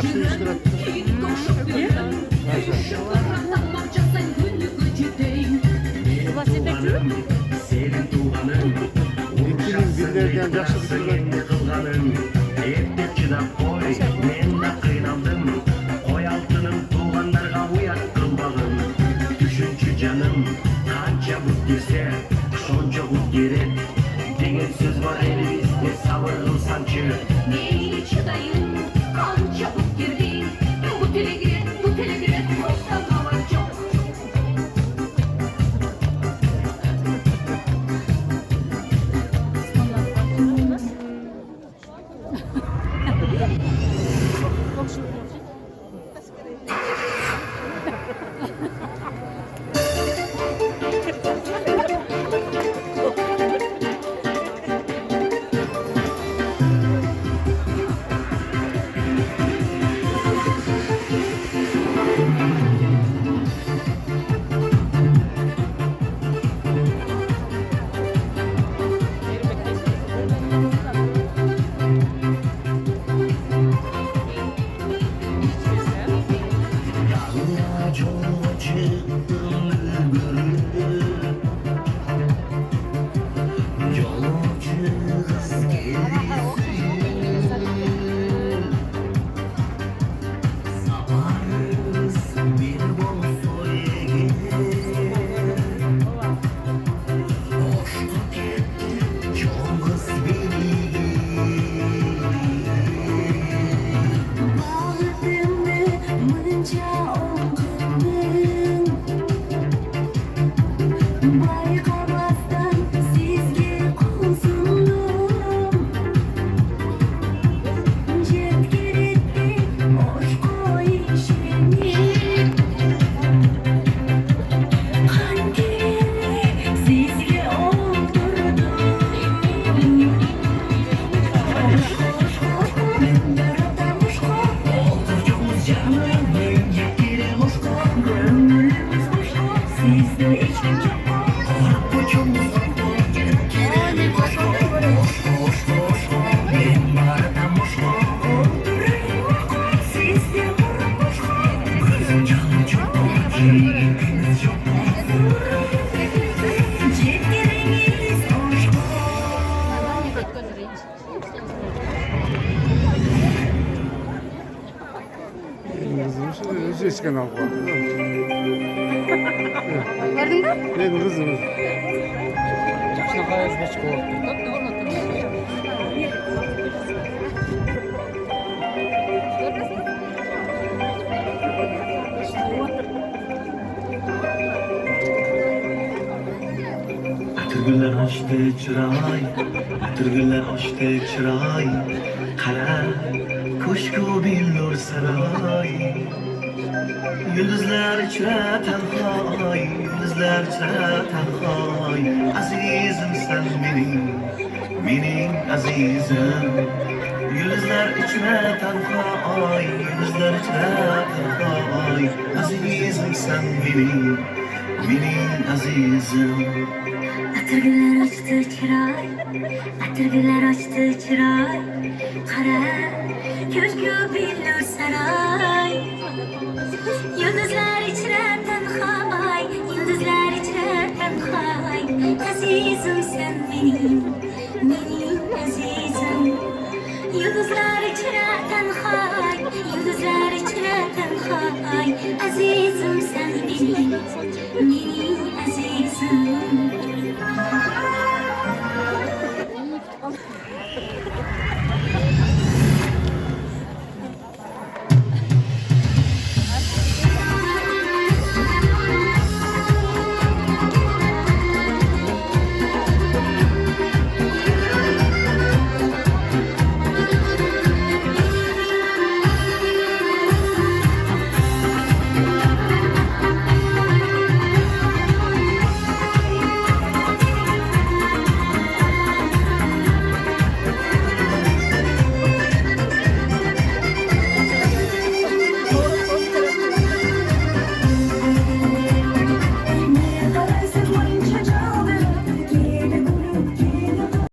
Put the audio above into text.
Yaxşı iştirakçı. Senin tuğanın Bildirgen yaxşı bitirgen. Evde çıdap koy, men de kıynaldım. Koy altının tuğanlarga uyat kılbağın. Düşünçü canım, kança but girse, şonca but gerek. Degen söz var elimizde, sabır kılsançı. Neyli çıdayım, kança but girdin. Bu telegire, koşta kalan çok. Yağına çok çıktım göründü. Yolcu kız gelirsin. Sabarız bir bol soye gelir. Hoştu gitti çok kız beni. Özü çıkan al. Gördün mü? Ne kızım? Atırgüller açtı çıray, atırgüller açtı çıray. Kara kuşku billur saray. Yıldızlar içre tenhay, yıldızlar içre tenhay. Azizim sen benim azizim. Yıldızlar içre tenhay, yıldızlar içre tenhay. Azizim sen benim azizim. Atırgılar açtı çıray, atırgılar açtı çıray. Kara köşkü billur saray. Yıldızlar içre tenhay, yıldızlar içre tenhay. Azizim sen benim azizim. Yıldızlar içre tenhay, yıldızlar içre tenhay. Azizim sen benim azizim.